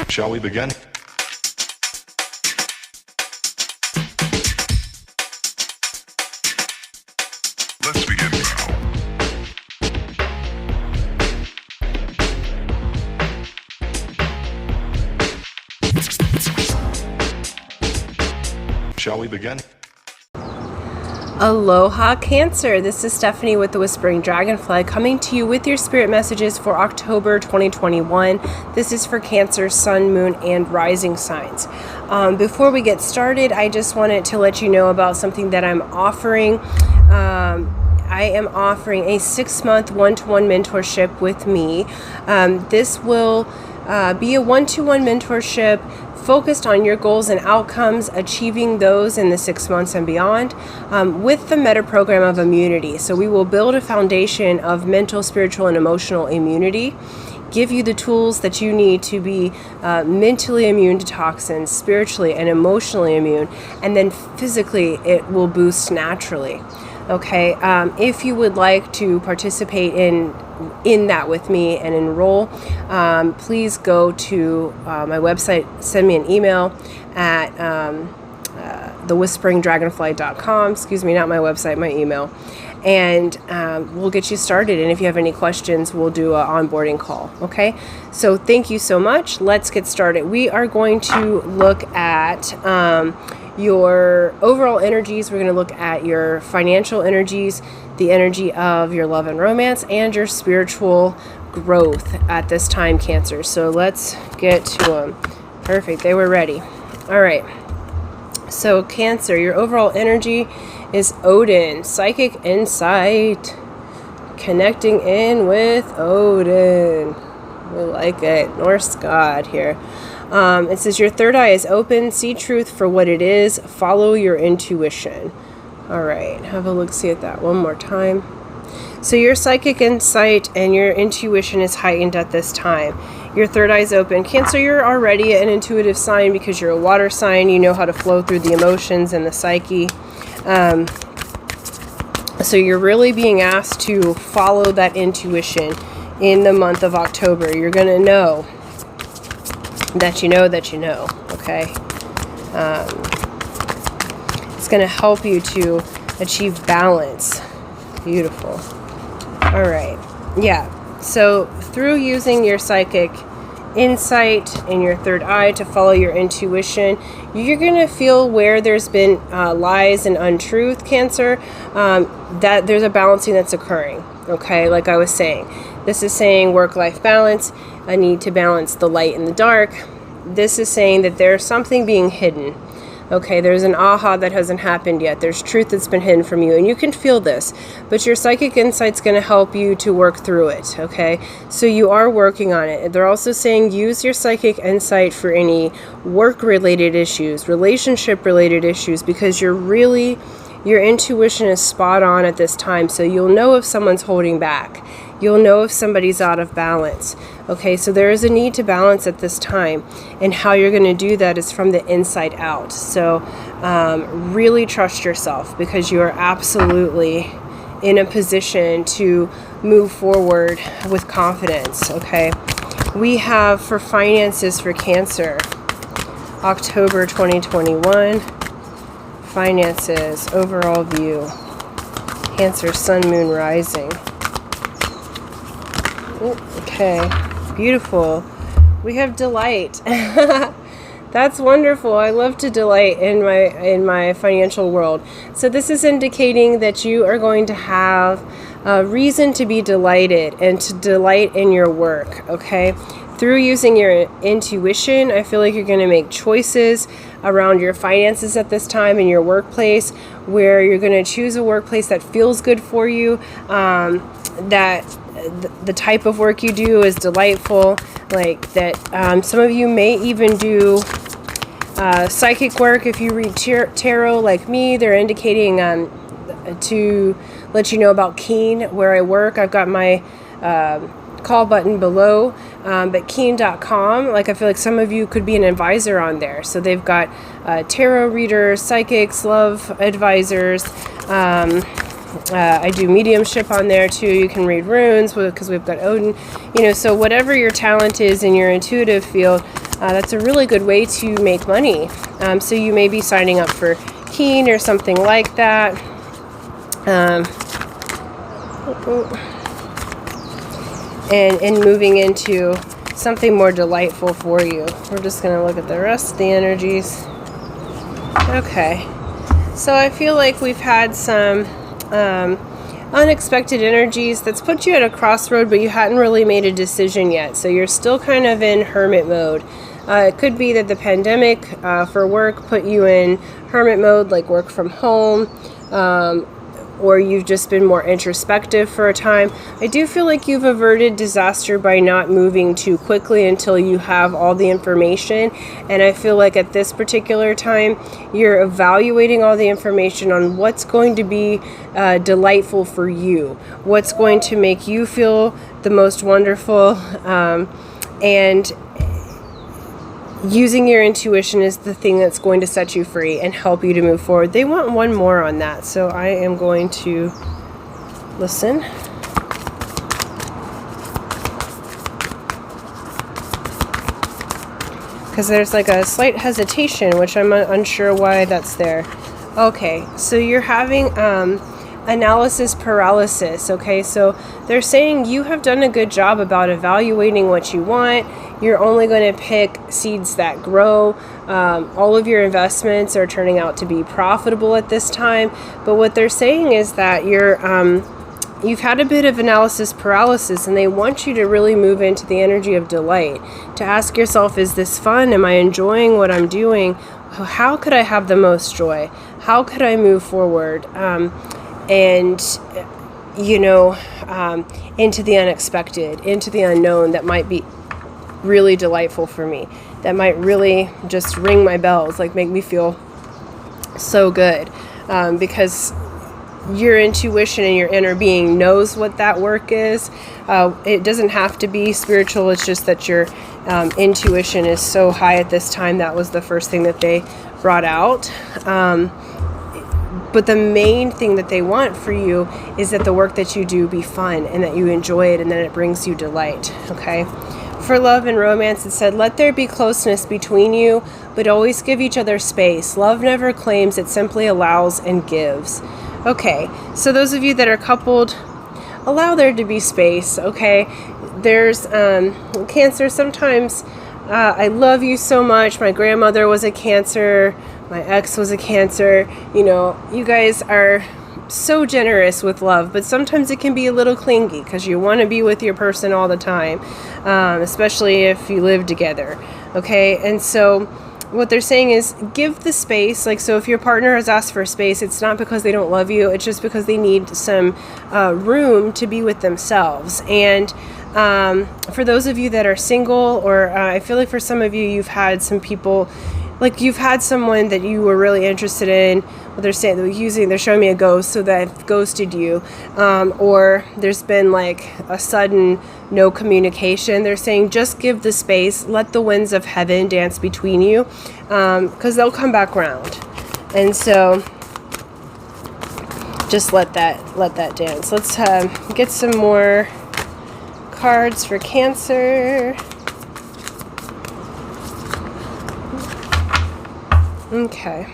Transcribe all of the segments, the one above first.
Shall we begin? Let's begin now. Shall we begin? Aloha Cancer, this is Stephanie with the Whispering Dragonfly coming to you with your spirit messages for October 2021. This is for Cancer, Sun, Moon, and Rising signs. Before we get started, I just wanted to let you know about something that I'm offering. I am offering a 6-month one-to-one mentorship with me. This will be a one-to-one mentorship focused on your goals and outcomes, achieving those in the 6 months and beyond, with the meta program of immunity. So we will build a foundation of mental, spiritual, and emotional immunity, give you the tools that you need to be mentally immune to toxins, spiritually and emotionally immune, and then physically it will boost naturally. Okay, if you would like to participate in that with me and enroll, please go to my website, send me an email at thewhisperingdragonfly.com. Excuse me, not my website, my email. And we'll get you started. And if you have any questions, we'll do an onboarding call. Okay, so thank you so much. Let's get started. We are going to look at your overall energies. We're going to look at your financial energies, the energy of your love and romance, and your spiritual growth at this time, Cancer. So let's get to them. Perfect. They were ready. All right. So Cancer, your overall energy is Odin, psychic insight, connecting in with Odin. We like it. Norse god here. It says your third eye is open. See truth for what it is. Follow your intuition. All right. Have a look-see at that one more time. So your psychic insight and your intuition is heightened at this time. Your third eye is open. Cancer, you're already an intuitive sign because you're a water sign. You know how to flow through the emotions and the psyche. So you're really being asked to follow that intuition in the month of October. You're going to know that you know that you know, okay? It's going to help you to achieve balance. Beautiful. All right. Yeah. So through using your psychic insight and your third eye to follow your intuition, you're going to feel where there's been lies and untruth, Cancer, that there's a balancing that's occurring. Okay, like I was saying, this is saying work-life balance. I need to balance the light and the dark. This is saying that there's something being hidden. Okay, there's an aha that hasn't happened yet. There's truth that's been hidden from you, and you can feel this, but your psychic insight's going to help you to work through it, okay? So you are working on it. They're also saying use your psychic insight for any work-related issues, relationship-related issues, because your intuition is spot on at this time, so you'll know if someone's holding back. You'll know if somebody's out of balance. Okay, so there is a need to balance at this time, and how you're going to do that is from the inside out. So really trust yourself, because you are absolutely in a position to move forward with confidence. Okay, we have for finances for Cancer, October 2021, finances, overall view, Cancer, Sun, Moon, Rising. Okay, beautiful. We have delight. That's wonderful. I love to delight in my financial world. So this is indicating that you are going to have a reason to be delighted and to delight in your work, okay? Through using your intuition, I feel like you're going to make choices around your finances at this time in your workplace, where you're going to choose a workplace that feels good for you, that the type of work you do is delightful, like that. Some of you may even do psychic work. If you read tarot like me, they're indicating to let you know about Keen, where I work. I've got my call button below, but Keen.com, like I feel like some of you could be an advisor on there. So they've got tarot readers, psychics, love advisors. I do mediumship on there too. You can read runes because we've got Odin. So whatever your talent is in your intuitive field, that's a really good way to make money. So you may be signing up for Keen or something like that. And moving into something more delightful for you. We're just going to look at the rest of the energies. Okay. So I feel like we've had some unexpected energies that's put you at a crossroad, but you hadn't really made a decision yet. So you're still kind of in hermit mode. It could be that the pandemic for work put you in hermit mode, like work from home, or you've just been more introspective for a time. I do feel like you've averted disaster by not moving too quickly until you have all the information. And I feel like at this particular time, you're evaluating all the information on what's going to be delightful for you, what's going to make you feel the most wonderful, and using your intuition is the thing that's going to set you free and help you to move forward. They want one more on that, so I am going to listen. Because there's like a slight hesitation, which I'm unsure why that's there. Okay, so you're having analysis paralysis. Okay, so they're saying you have done a good job about evaluating what you want. You're only going to pick seeds that grow. All of your investments are turning out to be profitable at this time. But what they're saying is that you've had a bit of analysis paralysis, and they want you to really move into the energy of delight. To ask yourself, is this fun? Am I enjoying what I'm doing? How could I have the most joy? How could I move forward? Into the unexpected, into the unknown that might be really delightful for me, that might really just ring my bells, like make me feel so good, because your intuition and your inner being knows what that work is. It doesn't have to be spiritual, it's just that your intuition is so high at this time. That was the first thing that they brought out. But the main thing that they want for you is that the work that you do be fun and that you enjoy it and that it brings you delight, okay? For love and romance, it said, let there be closeness between you, but always give each other space. Love never claims, it simply allows and gives. Okay, so those of you that are coupled, allow there to be space, okay? There's Cancer. Sometimes I love you so much. My grandmother was a Cancer. My ex was a Cancer. You know, you guys are so generous with love, but sometimes it can be a little clingy because you want to be with your person all the time, especially if you live together. Okay, and so what they're saying is give the space. Like, so if your partner has asked for space, it's not because they don't love you, it's just because they need some room to be with themselves. And for those of you that are single, or I feel like for some of you, you've had some people, like you've had someone that you were really interested in. Well, they're saying they're showing me a ghost, so that ghosted you, or there's been like a sudden no communication. They're saying just give the space, let the winds of heaven dance between you, because they'll come back around. And so just let that dance. Let's get some more cards for Cancer. Okay.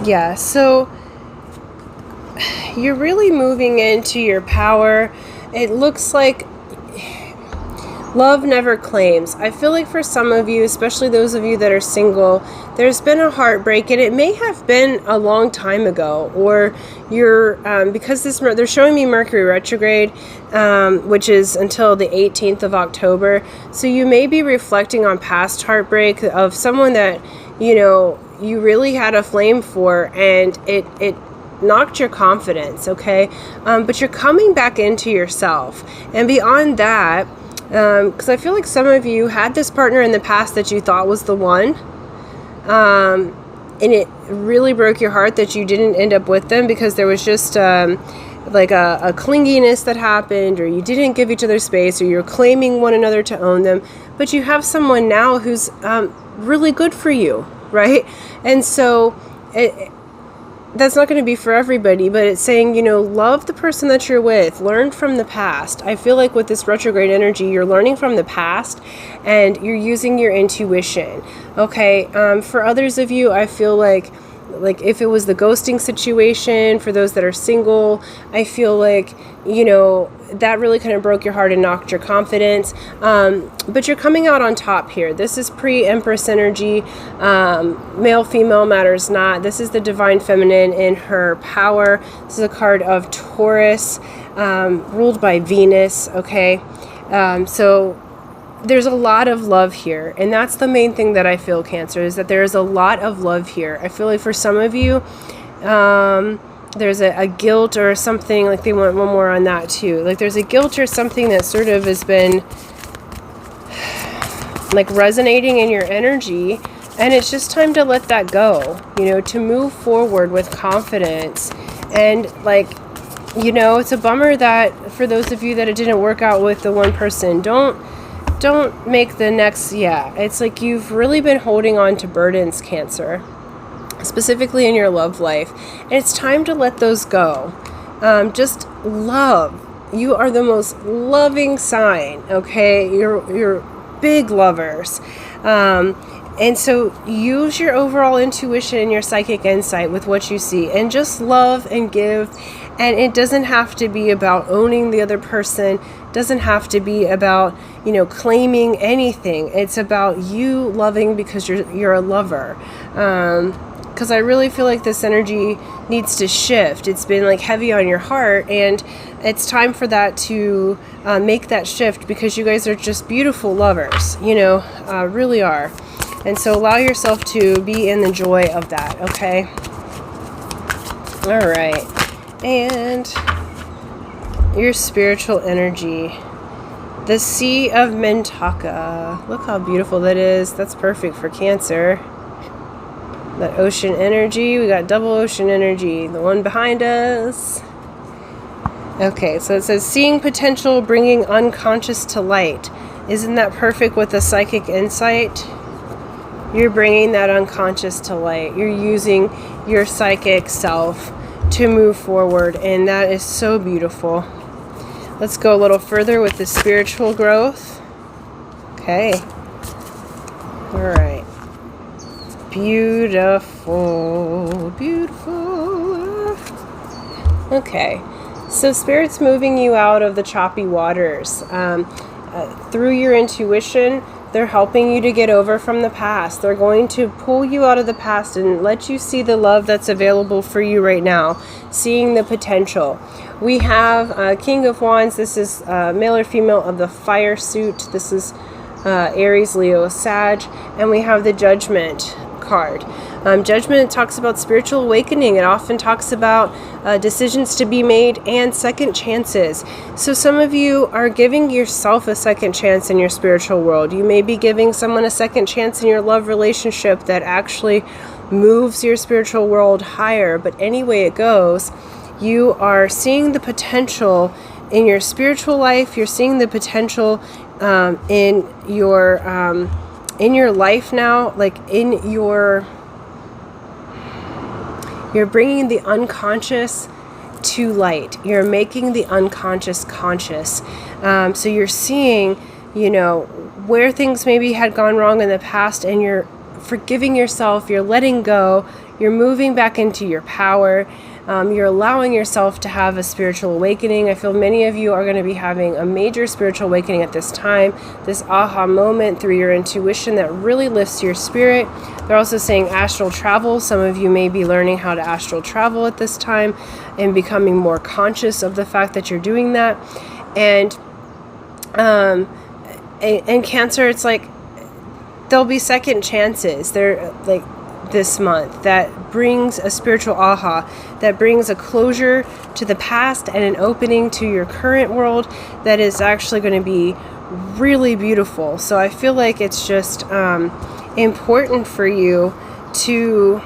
Yeah, so you're really moving into your power. It looks like love never claims. I feel like for some of you, especially those of you that are single, there's been a heartbreak, and it may have been a long time ago, or you're because they're showing me Mercury retrograde, which is until the 18th of October. So you may be reflecting on past heartbreak of someone that you really had a flame for, and it knocked your confidence. Okay, but you're coming back into yourself, and beyond that. Because I feel like some of you had this partner in the past that you thought was the one, and it really broke your heart that you didn't end up with them because there was just like a clinginess that happened, or you didn't give each other space, or you're claiming one another to own them. But you have someone now who's really good for you, right? And so that's not going to be for everybody, but it's saying, love the person that you're with, learn from the past. I feel like with this retrograde energy, you're learning from the past and you're using your intuition. Okay. For others of you, I feel like if it was the ghosting situation, for those that are single, I feel like, that really kind of broke your heart and knocked your confidence. But you're coming out on top here. This is pre-Empress energy. Male, female matters not. This is the divine feminine in her power. This is a card of Taurus, ruled by Venus. Okay. So there's a lot of love here. And that's the main thing that I feel, Cancer, is that there's a lot of love here. I feel like for some of you, there's a guilt or something, like they want one more on that too. Like there's a guilt or something that sort of has been like resonating in your energy, and it's just time to let that go, to move forward with confidence. And it's a bummer that for those of you that it didn't work out with the one person, don't make the next, it's like you've really been holding on to burdens, Cancer, specifically in your love life, and it's time to let those go. Just love. You are the most loving sign, okay? You're big lovers. And so use your overall intuition and your psychic insight with what you see, and just love and give. And it doesn't have to be about owning the other person. It doesn't have to be about, claiming anything. It's about you loving because you're a lover. Because I really feel like this energy needs to shift. It's been like heavy on your heart, and it's time for that to make that shift, because you guys are just beautiful lovers, really are. And so allow yourself to be in the joy of that, okay? All right. And your spiritual energy. The Sea of Mintaka. Look how beautiful that is. That's perfect for Cancer. That ocean energy. We got double ocean energy. The one behind us. Okay, so it says, seeing potential, bringing unconscious to light. Isn't that perfect with the psychic insight? You're bringing that unconscious to light. You're using your psychic self to move forward, and that is so beautiful. Let's go a little further with the spiritual growth. Okay. All right. Beautiful. Beautiful. Okay. So Spirit's moving you out of the choppy waters. Through your intuition, they're helping you to get over from the past. They're going to pull you out of the past and let you see the love that's available for you right now, seeing the potential. We have King of Wands. This is male or female of the fire suit. This is Aries, Leo, Sag. And we have the Judgment card. Judgment talks about spiritual awakening. It often talks about decisions to be made and second chances. So some of you are giving yourself a second chance in your spiritual world. You may be giving someone a second chance in your love relationship that actually moves your spiritual world higher. But any way it goes, you are seeing the potential in your spiritual life. You're seeing the potential in your life now, like you're bringing the unconscious to light. You're making the unconscious conscious. So you're seeing, where things maybe had gone wrong in the past, and you're forgiving yourself. You're letting go. You're moving back into your power. You're allowing yourself to have a spiritual awakening. I feel many of you are going to be having a major spiritual awakening at this time, this aha moment through your intuition that really lifts your spirit. They're also saying astral travel. Some of you may be learning how to astral travel at this time and becoming more conscious of the fact that you're doing that. And Cancer, it's like there'll be second chances. They're like this month that brings a spiritual aha, that brings a closure to the past and an opening to your current world that is actually going to be really beautiful. So I feel like it's just important for you to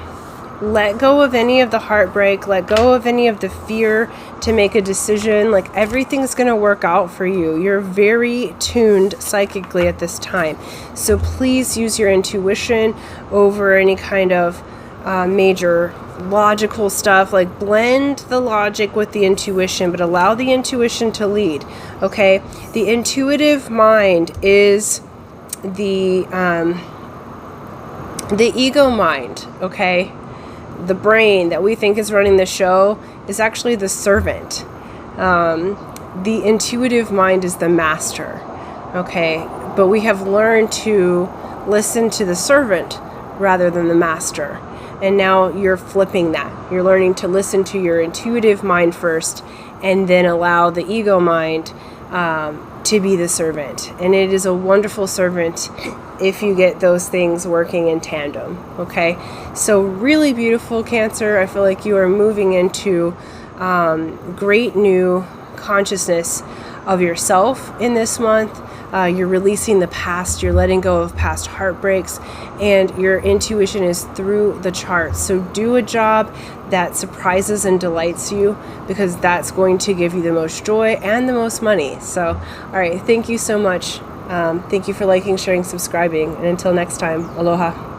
let go of any of the heartbreak, let go of any of the fear to make a decision. Like everything's going to work out for you. You're very tuned psychically at this time. So please use your intuition over any kind of major logical stuff. Like, blend the logic with the intuition, but allow the intuition to lead. Okay, the intuitive mind is the ego mind. Okay, the brain that we think is running the show is actually the servant. The intuitive mind is the master. Okay, but we have learned to listen to the servant rather than the master. And now you're flipping that. You're learning to listen to your intuitive mind first, and then allow the ego mind to be the servant. And it is a wonderful servant if you get those things working in tandem. Okay, so really beautiful, Cancer. I feel like you are moving into great new consciousness of yourself in this month. You're releasing the past, you're letting go of past heartbreaks, and your intuition is through the charts. So do a job that surprises and delights you, because that's going to give you the most joy and the most money. So, all right, thank you so much. Thank you for liking, sharing, subscribing, and until next time, aloha.